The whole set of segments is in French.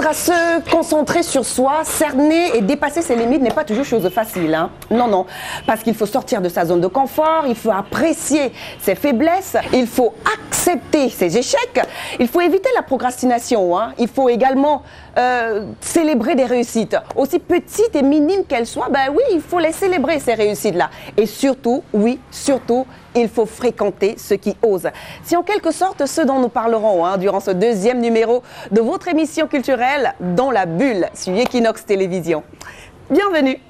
Apprendre à se concentrer sur soi, cerner et dépasser ses limites n'est pas toujours chose facile. Hein. Non, non. Parce qu'il faut sortir de sa zone de confort, il faut apprécier ses faiblesses, il faut accepter ses échecs, il faut éviter la procrastination. Hein. Il faut également célébrer des réussites. Aussi petites et minimes qu'elles soient, ben oui, il faut les célébrer, ces réussites-là. Et surtout, oui, surtout, il faut fréquenter ceux qui osent. C'est en quelque sorte ce dont nous parlerons durant ce deuxième numéro de votre émission culturelle Dans la bulle sur Equinox Télévision. Bienvenue.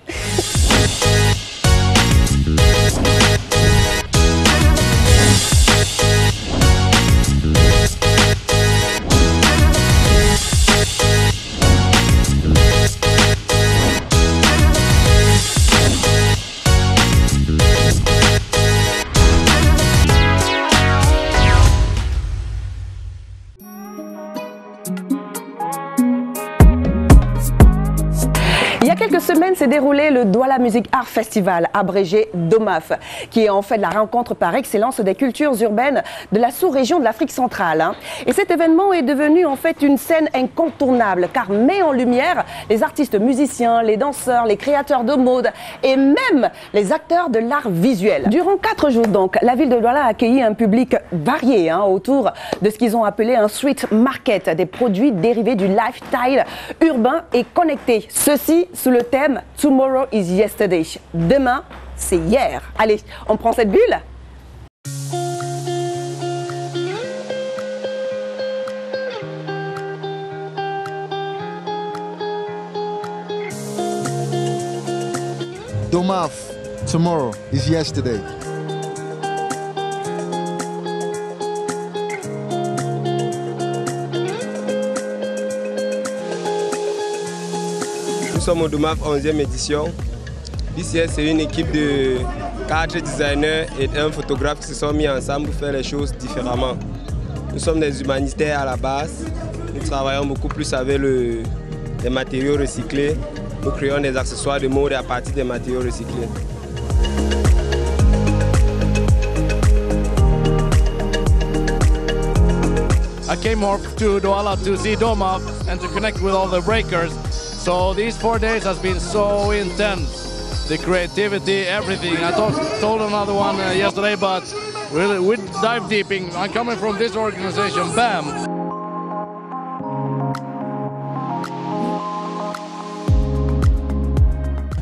Il y a quelques semaines s'est déroulé le Douala Music Art Festival, abrégé DOMAF, qui est en fait la rencontre par excellence des cultures urbaines de la sous-région de l'Afrique centrale. Et cet événement est devenu en fait une scène incontournable, car met en lumière les artistes musiciens, les danseurs, les créateurs de mode et même les acteurs de l'art visuel. Durant 4 jours donc, la ville de Douala a accueilli un public varié autour de ce qu'ils ont appelé un street market, des produits dérivés du lifestyle urbain et connecté. Ceci sous le thème Tomorrow is Yesterday. Demain, c'est hier. Allez, on prend cette bulle? DOMAF, Tomorrow is Yesterday. Nous sommes au DOMAF 11e édition. Ici, c'est une équipe de 4 designers et un photographe qui se sont mis ensemble pour faire les choses différemment. Nous sommes des humanitaires à la base. Nous travaillons beaucoup plus avec les matériaux recyclés. Nous créons des accessoires de mode à partir des matériaux recyclés. I came up to Douala to see DOMAF and to connect with all the breakers. So these 4 days has been so intense. The creativity, everything. I told another one yesterday, but really we dive deep in. I'm coming from this organization, BAM.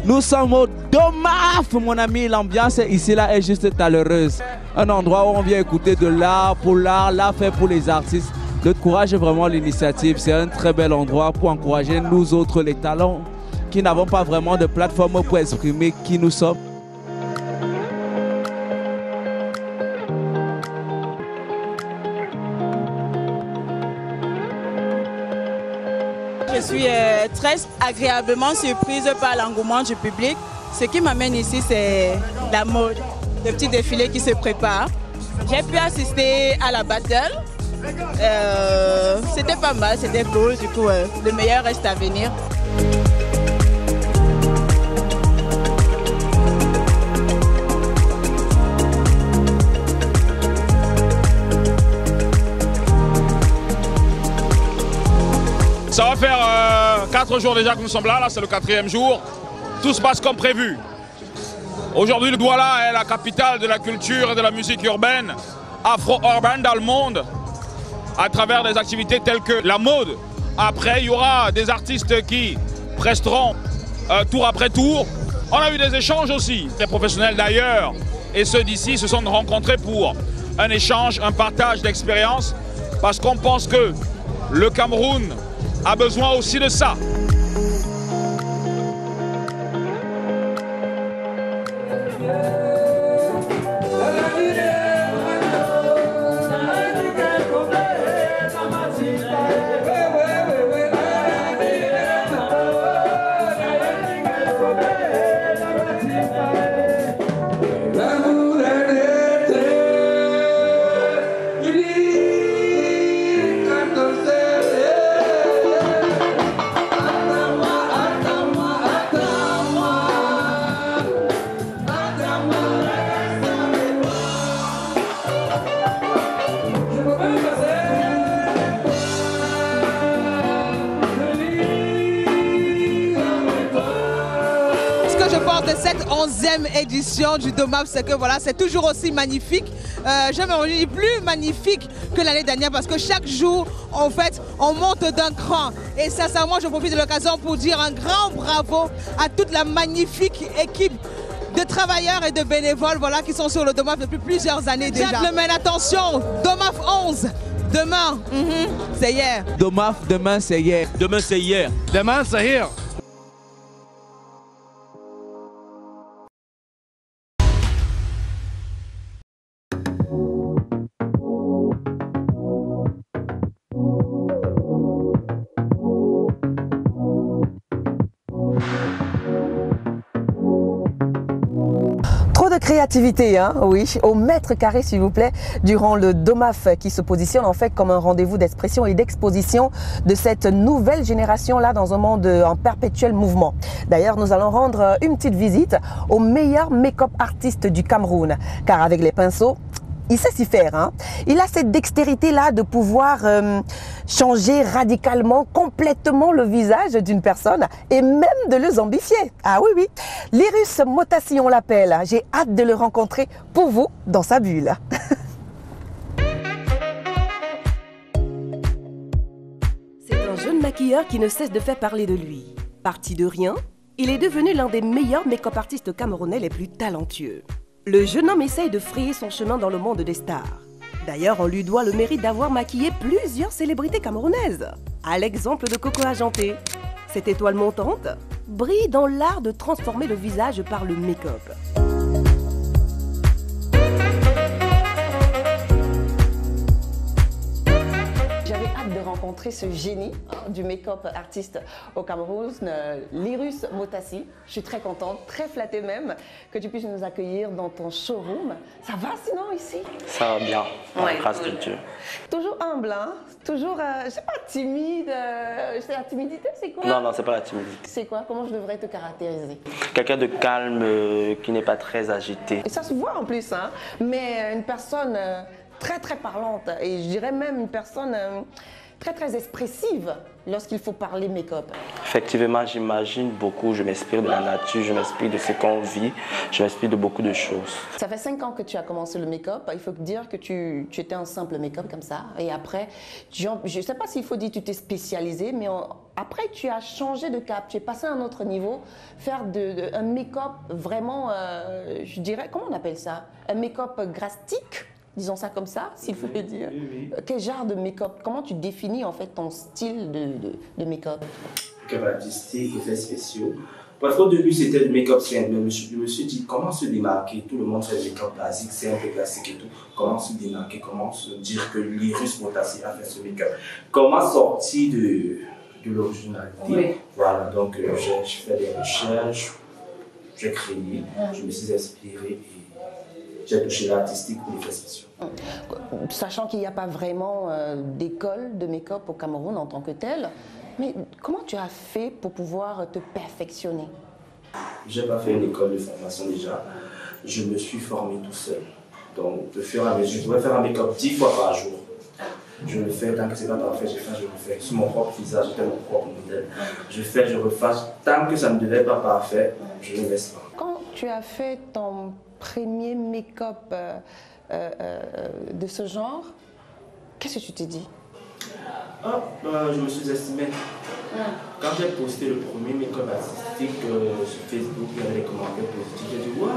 Nous sommes au DOMAF, mon ami. L'ambiance ici là est juste chaleureuse. Un endroit où on vient écouter de l'art pour l'art fait pour les artistes. Notre courage est vraiment l'initiative. C'est un très bel endroit pour encourager nous autres, les talents, qui n'avons pas vraiment de plateforme pour exprimer qui nous sommes. Je suis très agréablement surprise par l'engouement du public. Ce qui m'amène ici, c'est la mode, le petit défilé qui se prépare. J'ai pu assister à la battle. C'était pas mal, c'était beau, du coup le meilleur reste à venir. Ça va faire 4 jours déjà que nous sommes là, c'est le 4e jour. Tout se passe comme prévu. Aujourd'hui, le Douala est la capitale de la culture et de la musique urbaine, afro-urbaine dans le monde, à travers des activités telles que la mode. Après, il y aura des artistes qui presteront tour après tour. On a eu des échanges aussi. Les professionnels d'ailleurs et ceux d'ici se sont rencontrés pour un échange, un partage d'expériences, parce qu'on pense que le Cameroun a besoin aussi de ça. cette 11e édition du DOMAF, c'est que voilà, c'est toujours aussi magnifique. J'aime dire plus magnifique que l'année dernière parce que chaque jour, en fait, on monte d'un cran. Et sincèrement, je profite de l'occasion pour dire un grand bravo à toute la magnifique équipe de travailleurs et de bénévoles voilà, qui sont sur le DOMAF depuis plusieurs années déjà. Gentlemen, attention, DOMAF 11, demain, c'est hier. DOMAF, demain, c'est hier. Demain, c'est hier. Demain, c'est here. De créativité, hein, oui, au mètre carré s'il vous plaît, durant le DOMAF qui se positionne en fait comme un rendez-vous d'expression et d'exposition de cette nouvelle génération-là dans un monde en perpétuel mouvement. D'ailleurs, nous allons rendre une petite visite au meilleur make-up artiste du Cameroun, car avec les pinceaux, il sait s'y faire. Hein. Il a cette dextérité-là de pouvoir changer radicalement, complètement le visage d'une personne et même de le zombifier. Ah oui, oui. Lyrus Motassi, on l'appelle. J'ai hâte de le rencontrer pour vous dans sa bulle. C'est un jeune maquilleur qui ne cesse de faire parler de lui. Parti de rien, il est devenu l'un des meilleurs make-up artistes camerounais les plus talentueux. Le jeune homme essaye de frayer son chemin dans le monde des stars. D'ailleurs, on lui doit le mérite d'avoir maquillé plusieurs célébrités camerounaises. À l'exemple de Coco Argenté. Cette étoile montante brille dans l'art de transformer le visage par le make-up. J'avais hâte de rencontrer ce génie du make-up artiste au Cameroun, Lyrus Motassi. Je suis très contente, très flattée même que tu puisses nous accueillir dans ton showroom. Ça va sinon ici? Ça va bien, grâce de Dieu. Toujours humble, hein? Toujours, je sais pas, timide. C'est la timidité, c'est quoi? Non, non, c'est pas la timidité. C'est quoi? Comment je devrais te caractériser? Quelqu'un de calme, qui n'est pas très agité. Et ça se voit en plus, hein? Mais une personne très très parlante et je dirais même une personne très très expressive lorsqu'il faut parler make-up. Effectivement, j'imagine beaucoup, je m'inspire de la nature, je m'inspire de ce qu'on vit, je m'inspire de beaucoup de choses. Ça fait 5 ans que tu as commencé le make-up, il faut dire que tu étais un simple make-up comme ça et après, je ne sais pas s'il faut dire que tu t'es spécialisé, mais après tu as changé de cap, tu es passé à un autre niveau, faire un make-up vraiment, je dirais, comment on appelle ça? Un make-up drastique? Disons ça comme ça, s'il faut le dire. Oui. Quel genre de make-up? Comment tu définis en fait ton style de make-up? Make-up artistique, effets spéciaux. Parce qu'au début c'était le make-up simple, mais je me suis dit comment se démarquer? Tout le monde fait le make-up basique, c'est un peu classique et tout. Comment se démarquer? Comment se dire que Lyrus Motassi a fait ce make-up? Comment sortir de l'originalité? Oui. Voilà, donc j'ai fait des recherches, j'ai créé, je me suis inspiré et j'ai touché l'artistique pour les spéciaux. Sachant qu'il n'y a pas vraiment d'école de make-up au Cameroun en tant que tel, mais comment tu as fait pour pouvoir te perfectionner? Je n'ai pas fait une école de formation déjà, je me suis formé tout seul. Donc, de fur et à mesure, je dois faire un make-up 10 fois par jour. Je le fais, tant que ce n'est pas parfait, je le refais. Sur mon propre visage, j'étais mon propre modèle. Je fais, je refais. Tant que ça ne devait pas parfait, je ne laisse pas. Quand tu as fait ton premier make-up de ce genre, qu'est-ce que tu t'es dit? Je me suis estimé. Quand j'ai posté le premier make-up artistique sur Facebook, il y avait des commentaires positifs. J'ai dit, waouh,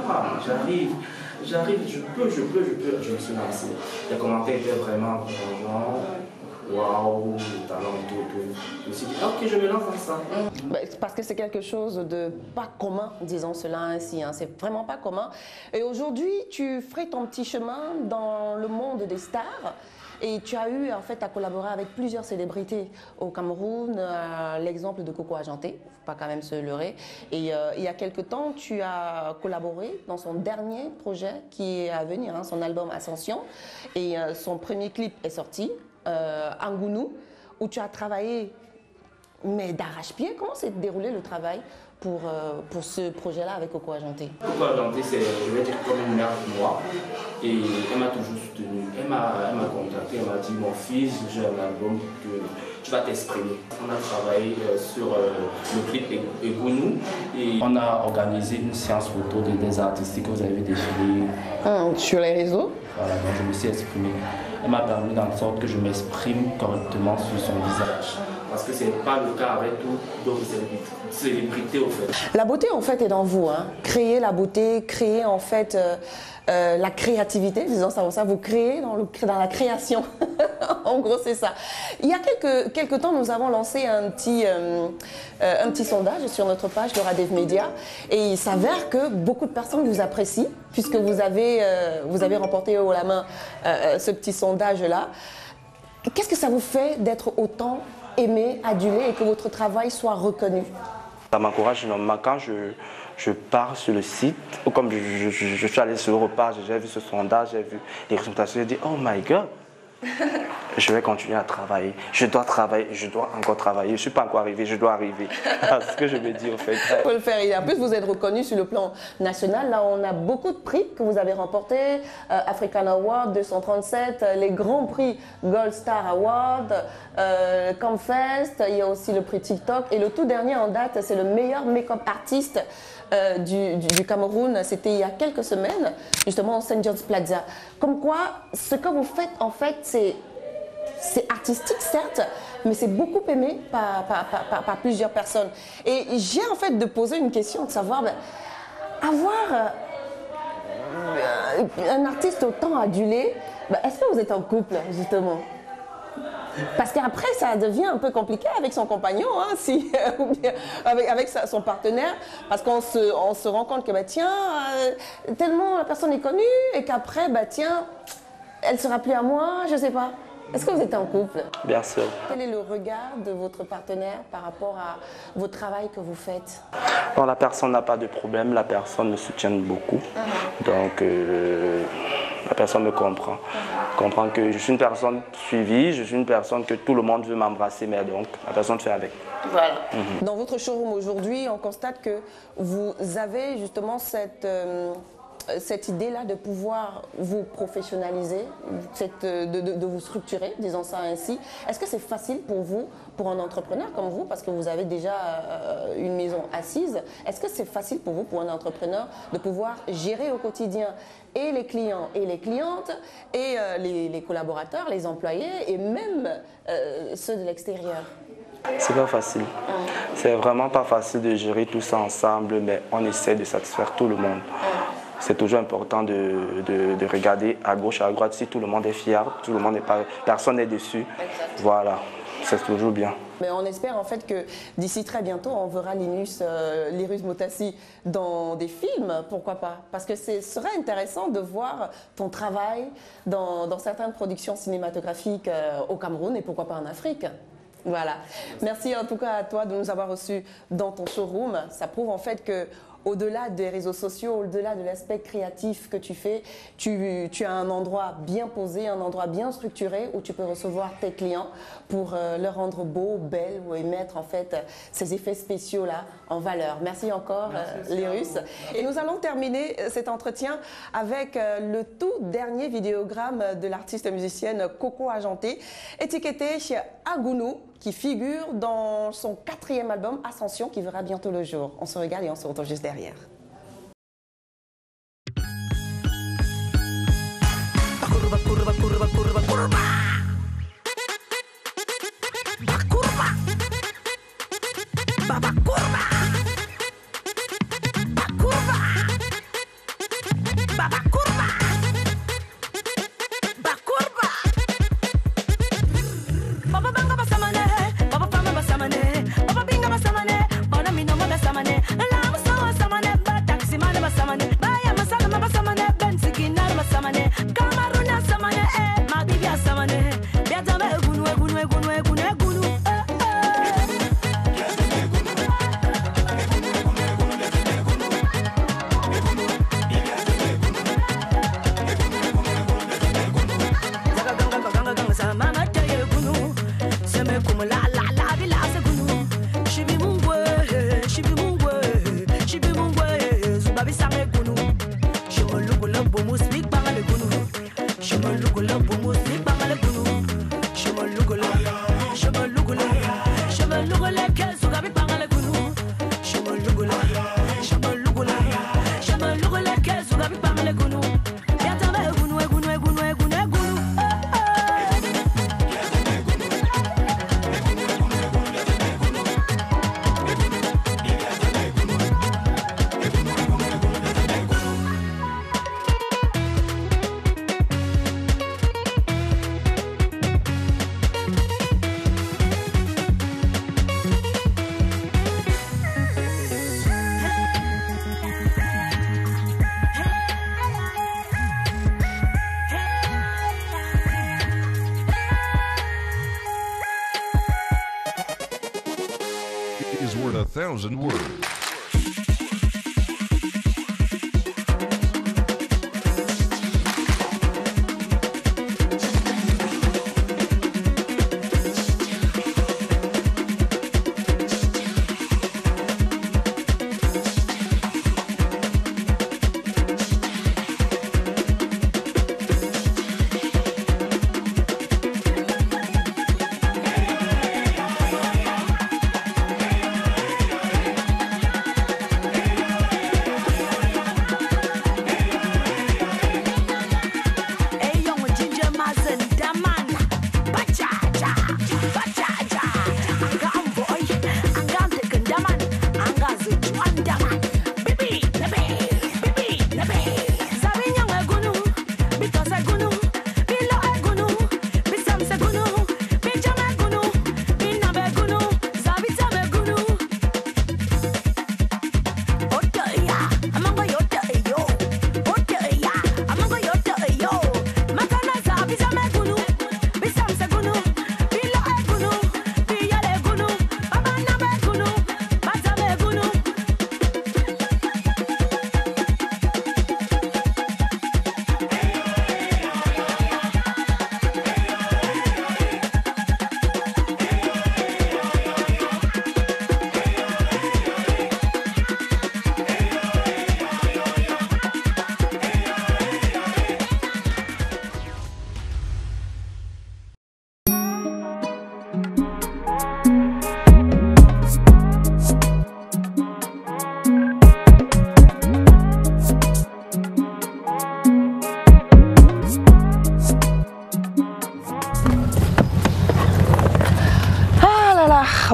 j'arrive, je peux. Je me suis lancé. Les commentaires étaient vraiment encourageants. Waouh, le talent et tout. Je me suis dit, ok, je me lance dans ça. Parce que c'est quelque chose de pas commun, disons cela ainsi. Hein. C'est vraiment pas commun. Et aujourd'hui, tu ferais ton petit chemin dans le monde des stars. Et tu as eu en fait à collaborer avec plusieurs célébrités au Cameroun, l'exemple de Coco Argenté, il ne faut pas quand même se leurrer. Et il y a quelque temps, tu as collaboré dans son dernier projet qui est à venir, hein, son album Ascension. Et son premier clip est sorti, Angounou, où tu as travaillé, mais d'arrache-pied. Comment s'est déroulé le travail pour ce projet-là avec Coco Argenté? Coco Argenté, c'est, je vais dire, comme une mère pour moi. Et elle m'a toujours soutenu. Elle m'a contacté, elle m'a dit mon fils, j'ai un album que tu vas t'exprimer. On a travaillé sur le clip Egounou et on a organisé une séance photo des artistes que vous avez défilé. Sur les réseaux? Voilà, donc je me suis exprimé. Elle m'a permis d'en sorte que je m'exprime correctement sur son visage. Parce que ce n'est pas le cas avec d'autres célébrités au fait. La beauté en fait est dans vous, hein. Créer la beauté, créer en fait la créativité, disons ça comme ça, vous créez dans la création. En gros c'est ça. Il y a quelques temps nous avons lancé un petit sondage sur notre page de Radev Media et il s'avère que beaucoup de personnes vous apprécient puisque vous avez remporté haut la main ce petit sondage là. Qu'est-ce que ça vous fait d'être autant aimé, adulé et que votre travail soit reconnu? Ça m'encourage énormément quand je pars sur le site, ou comme je suis allé sur le repas, j'ai vu ce sondage, j'ai vu les résultats, j'ai dit oh my god, je vais continuer à travailler, je dois encore travailler, je ne suis pas encore arrivé, je dois arriver. C'est ce que je me dis en fait. Il faut le faire, et en plus vous êtes reconnu sur le plan national, là on a beaucoup de prix que vous avez remportés, African Award 237, les grands prix Gold Star Award, Comfest, il y a aussi le prix TikTok et le tout dernier en date c'est le meilleur make-up artiste du Cameroun, c'était il y a quelques semaines, justement au St. John's Plaza. Comme quoi, ce que vous faites, en fait, c'est artistique, certes, mais c'est beaucoup aimé par plusieurs personnes. Et j'ai en fait de poser une question, de savoir, avoir un artiste autant adulé, est-ce que vous êtes en couple, justement? Parce qu'après, ça devient un peu compliqué avec son compagnon, hein, ou bien avec son partenaire, parce qu'on se rend compte que, tiens, tellement la personne est connue, et qu'après, tiens, elle ne sera plus à moi, je ne sais pas. Est-ce que vous êtes en couple? Bien sûr. Quel est le regard de votre partenaire par rapport à votre travail que vous faites? Bon, la personne n'a pas de problème, la personne me soutient beaucoup, donc la personne me comprend. Comprend que je suis une personne suivie, je suis une personne que tout le monde veut m'embrasser, mais donc la personne fait avec. Voilà. Dans votre showroom aujourd'hui, on constate que vous avez justement cette idée-là de pouvoir vous professionnaliser, de vous structurer, disons ça ainsi. Est-ce que c'est facile pour vous, pour un entrepreneur comme vous, parce que vous avez déjà une maison assise, est-ce que c'est facile pour vous, pour un entrepreneur, de pouvoir gérer au quotidien et les clients et les clientes, et les collaborateurs, les employés, et même ceux de l'extérieur? C'est pas facile. C'est vraiment pas facile de gérer tout ça ensemble, mais on essaie de satisfaire tout le monde. C'est toujours important de regarder à gauche, à droite, si tout le monde est fier, tout le monde est pas, personne n'est dessus. Voilà, c'est toujours bien. Mais on espère en fait que d'ici très bientôt, on verra Lirus Motassi dans des films, pourquoi pas? Parce que ce serait intéressant de voir ton travail dans certaines productions cinématographiques au Cameroun et pourquoi pas en Afrique. Voilà. Merci en tout cas à toi de nous avoir reçus dans ton showroom. Ça prouve en fait que au-delà des réseaux sociaux, au-delà de l'aspect créatif que tu fais, tu as un endroit bien posé, un endroit bien structuré où tu peux recevoir tes clients pour leur rendre beau, belle et mettre en fait ces effets spéciaux-là en valeur. Merci encore Lirus. Et nous allons terminer cet entretien avec le tout dernier vidéogramme de l'artiste musicienne Coco Argenté, étiqueté chez Agounou, qui figure dans son 4e album Ascension qui verra bientôt le jour. On se regarde et on se retrouve juste derrière. Curva, curva, curva, curva, curva. Curva. Baba curva. Curva. Baba curva. Ba curva. Baba banga basamane, baba fama basamane, baba binga basamane, bona minoma basamane, la musawa samane, ba taxi mane basamane, ba ya masala basamane, bensikina basamane, kamaruna samane, ma bibia samane, biata me egunu egunu egunu egunu egunu. Is worth 1,000 words.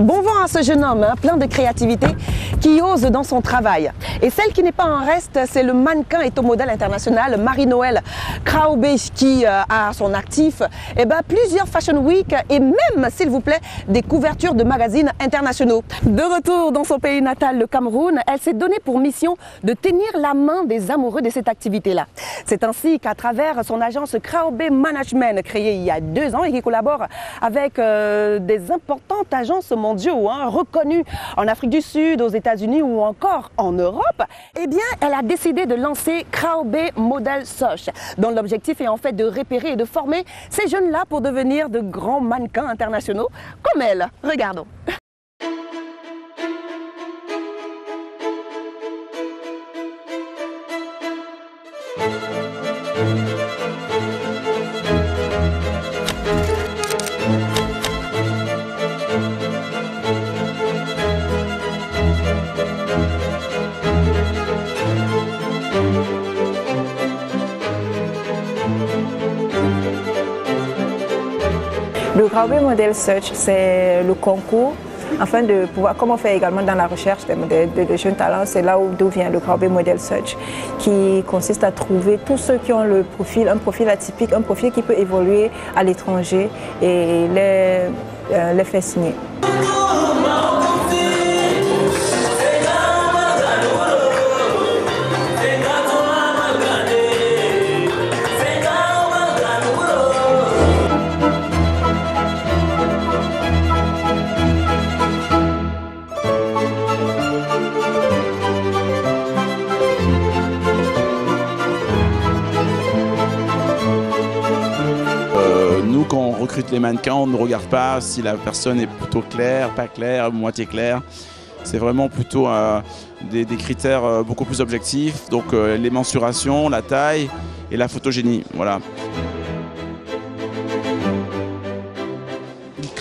Bon vent à ce jeune homme, hein, plein de créativité, qui ose dans son travail. Et celle qui n'est pas en reste, c'est le mannequin et top-modèle international Marie-Noël Kraube, qui a à son actif plusieurs Fashion Week et même, s'il vous plaît, des couvertures de magazines internationaux. De retour dans son pays natal, le Cameroun, elle s'est donnée pour mission de tenir la main des amoureux de cette activité-là. C'est ainsi qu'à travers son agence Kraube Management, créée il y a 2 ans et qui collabore avec des importantes agences mondiaux, reconnues en Afrique du Sud, aux États-Unis ou encore en Europe, eh bien, elle a décidé de lancer Kraube Model Search, dont l'objectif est en fait de repérer et de former ces jeunes-là pour devenir de grands mannequins internationaux comme elle. Regardons. Le Kraube Model Search, c'est le concours afin de pouvoir, comme on fait également dans la recherche de jeunes talents, c'est là d'où vient le Kraube Model Search, qui consiste à trouver tous ceux qui ont le profil, un profil atypique, un profil qui peut évoluer à l'étranger et les faire signer. Nous, quand on recrute les mannequins, on ne regarde pas si la personne est plutôt claire, pas claire, moitié claire. C'est vraiment plutôt des critères beaucoup plus objectifs. Donc les mensurations, la taille et la photogénie. Voilà.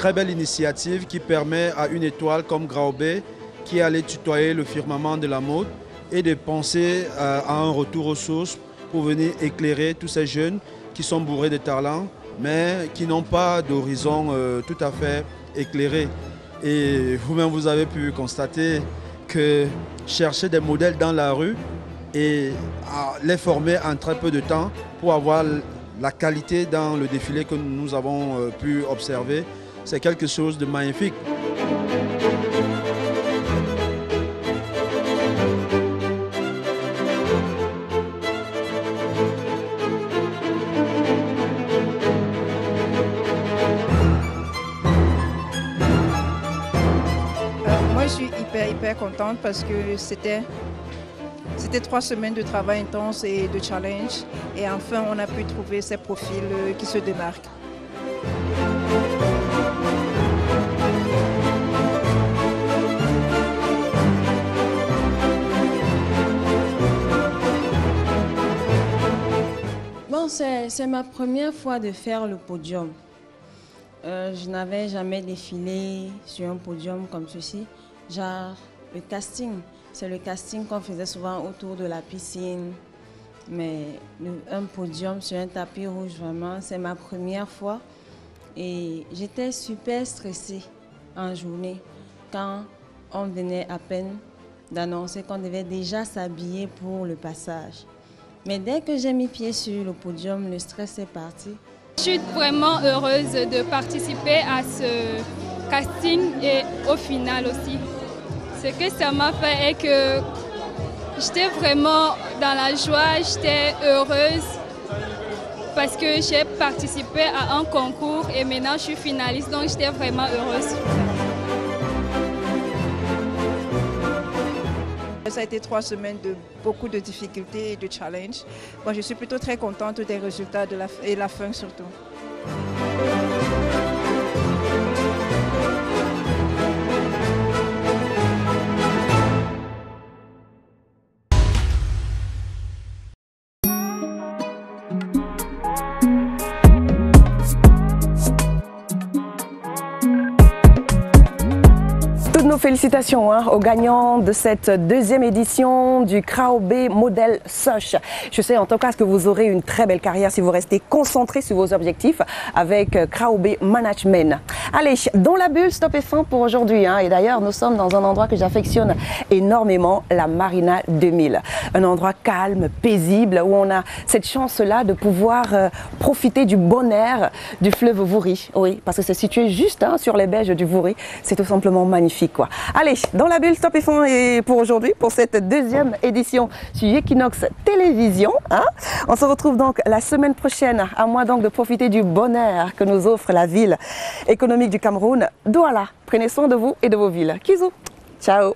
très belle initiative qui permet à une étoile comme Graobé, qui est allée tutoyer le firmament de la mode, et de penser à un retour aux sources pour venir éclairer tous ces jeunes qui sont bourrés de talent, mais qui n'ont pas d'horizon tout à fait éclairé. Et vous-même, vous avez pu constater que chercher des modèles dans la rue et les former en très peu de temps pour avoir la qualité dans le défilé que nous avons pu observer, c'est quelque chose de magnifique. Moi, je suis hyper contente parce que c'était 3 semaines de travail intense et de challenge. Et enfin, on a pu trouver ces profils qui se démarquent. Bon, c'est ma première fois de faire le podium. Je n'avais jamais défilé sur un podium comme ceci. Genre, le casting, c'est le casting qu'on faisait souvent autour de la piscine. Mais un podium sur un tapis rouge, vraiment, c'est ma première fois. Et j'étais super stressée en journée quand on venait à peine d'annoncer qu'on devait déjà s'habiller pour le passage. Mais dès que j'ai mis pied sur le podium, le stress est parti. Je suis vraiment heureuse de participer à ce casting et au final aussi. Ce que ça m'a fait est que j'étais vraiment dans la joie, j'étais heureuse parce que j'ai participé à un concours et maintenant je suis finaliste, donc j'étais vraiment heureuse. Ça a été 3 semaines de beaucoup de difficultés et de challenges. Bon, je suis plutôt très contente des résultats et la fin surtout. Nos félicitations aux gagnants de cette deuxième édition du Graobé Model Search. Je sais en tout cas que vous aurez une très belle carrière si vous restez concentré sur vos objectifs avec Graobé Management. Allez, dans la bulle, stop et fin pour aujourd'hui. Et d'ailleurs, nous sommes dans un endroit que j'affectionne énormément, la Marina 2000. Un endroit calme, paisible, où on a cette chance-là de pouvoir profiter du bon air du fleuve Vouri. Oui, parce que c'est situé juste sur les berges du Vouri. C'est tout simplement magnifique. Allez, dans la bulle, stop et fin et pour aujourd'hui, pour cette deuxième édition sur Equinox Télévision. On se retrouve donc la semaine prochaine, à moins donc de profiter du bon air que nous offre la ville économique du Cameroun, Douala. Prenez soin de vous et de vos villes. Kizou, ciao.